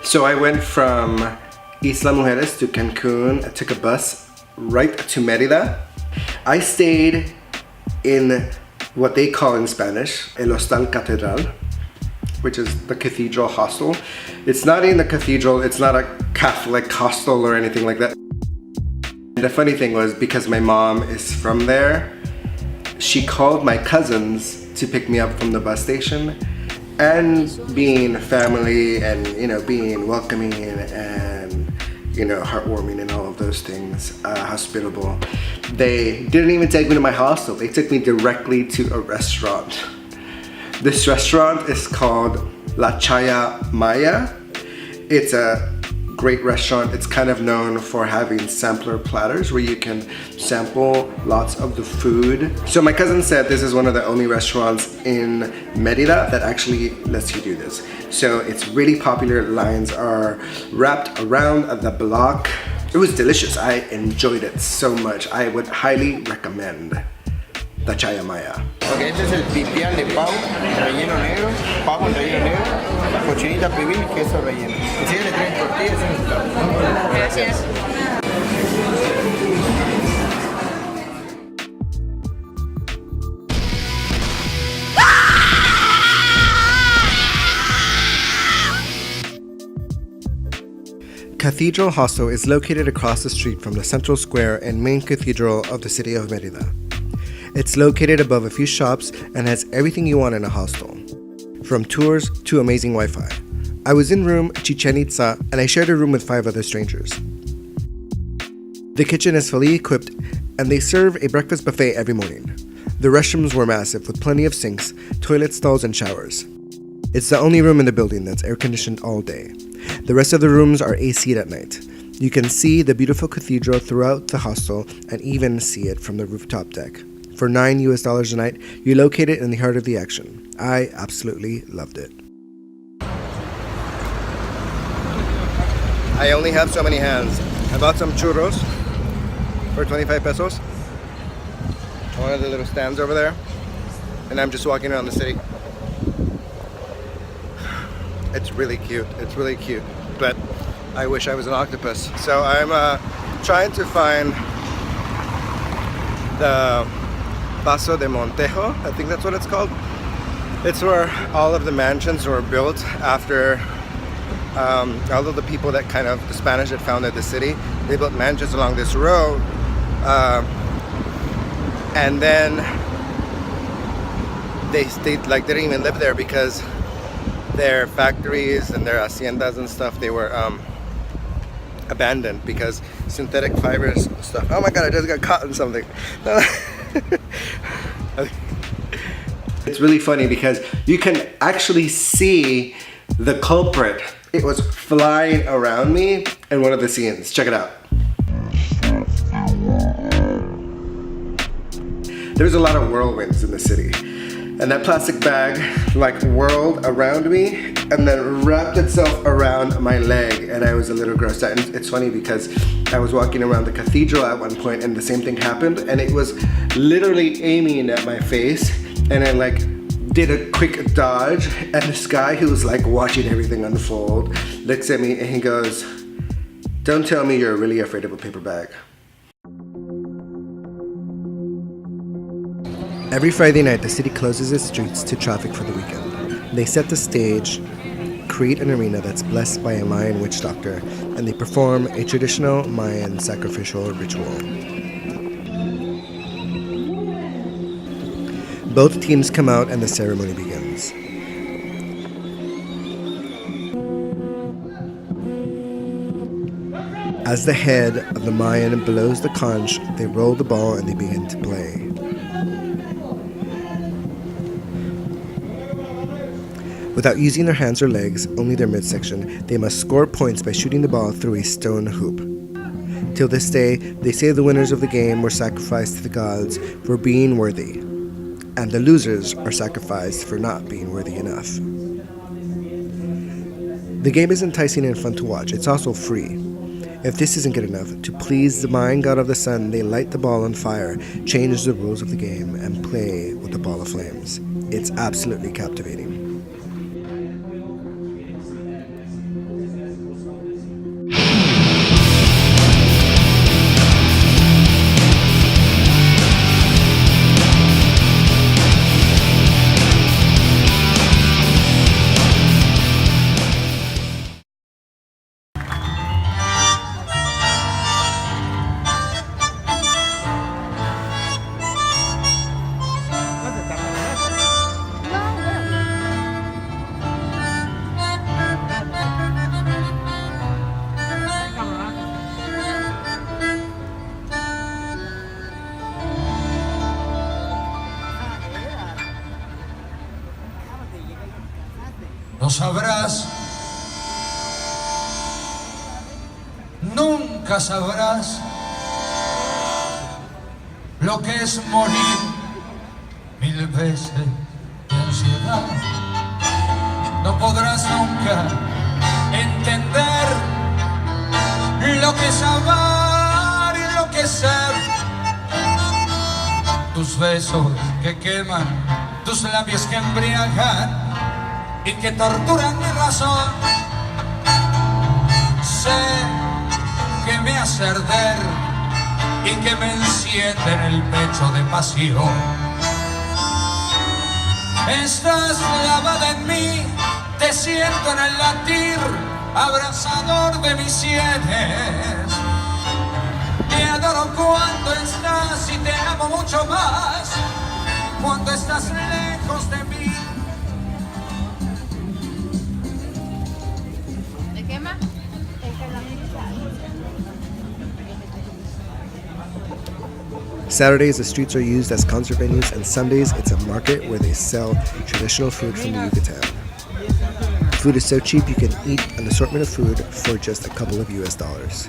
So I went from Isla Mujeres to Cancun. I took a bus right to Merida. I stayed in what they call in Spanish, El Hostal Catedral, which is the Cathedral hostel. It's not in the cathedral, it's not a Catholic hostel or anything like that. The funny thing was, because my mom is from there, she called my cousins to pick me up from the bus station, and being family and, you know, being welcoming and, you know, heartwarming and all of those things, hospitable, they didn't even take me to my hostel. They took me directly to a restaurant. This restaurant is called La Chaya Maya. It's a great restaurant. It's kind of known for having sampler platters where you can sample lots of the food. So my cousin said this is one of the only restaurants in Merida that actually lets you do this. So it's really popular. Lines are wrapped around the block. It was delicious. I enjoyed it so much. I would highly recommend the Chaya Maya. Ok, este es el pipián de pavo, relleno negro, pavo en relleno negro, cochinita pibil, queso relleno. Enseguida le traen tortillas y un plato. Gracias. Cathedral Hostel is located across the street from the central square and main cathedral of the city of Merida. It's located above a few shops and has everything you want in a hostel, from tours to amazing Wi-Fi. I was in room Chichen Itza and I shared a room with 5 other strangers. The kitchen is fully equipped and they serve a breakfast buffet every morning. The restrooms were massive with plenty of sinks, toilet stalls and showers. It's the only room in the building that's air conditioned all day. The rest of the rooms are AC'd at night. You can see the beautiful cathedral throughout the hostel and even see it from the rooftop deck. For $9 a night, you're located in the heart of the action. I absolutely loved it. I only have so many hands. I bought some churros for 25 pesos. One of the little stands over there. And I'm just walking around the city. It's really cute. It's really cute. But I wish I was an octopus. So I'm trying to find the Paso de Montejo, I think that's what it's called. It's where all of the mansions were built after all of the people that kind of, the Spanish that founded the city, they built mansions along this road. And then they didn't even live there because their factories and their haciendas and stuff, they were abandoned because synthetic fibers and stuff. Oh my god, I just got caught in something. It's really funny because you can actually see the culprit. It was flying around me in one of the scenes. Check it out. There's a lot of whirlwinds in the city. And that plastic bag like whirled around me and then wrapped itself around my leg, and I was a little grossed out. And it's funny because I was walking around the cathedral at one point and the same thing happened, and it was literally aiming at my face, and I like did a quick dodge, and this guy who was like watching everything unfold looks at me and he goes, "Don't tell me you're really afraid of a paper bag." Every Friday night, the city closes its streets to traffic for the weekend. They set the stage, create an arena that's blessed by a Mayan witch doctor, and they perform a traditional Mayan sacrificial ritual. Both teams come out and the ceremony begins. As the head of the Mayan blows the conch, they roll the ball and they begin to play. Without using their hands or legs, only their midsection, they must score points by shooting the ball through a stone hoop. Till this day, they say the winners of the game were sacrificed to the gods for being worthy, and the losers are sacrificed for not being worthy enough. The game is enticing and fun to watch. It's also free. If this isn't good enough, to please the Mayan god of the sun, they light the ball on fire, change the rules of the game, and play with the ball of flames. It's absolutely captivating. sabrás, nunca sabrás lo que es morir 1000 veces de ansiedad. No podrás nunca entender lo que es amar y lo que es ser. Tus besos que queman, tus labios que embriagan y que torturan mi razón. Sé que me hace arder y que me enciende en el pecho de pasión. Estás clavada en mí, te siento en el latir abrazador de mis sienes. Te adoro cuando estás y te amo mucho más cuando estás lejos de mí. ¿De qué más? Saturdays, the streets are used as concert venues, and Sundays, it's a market where they sell traditional food from the Yucatan. Food is so cheap you can eat an assortment of food for just a couple of US dollars.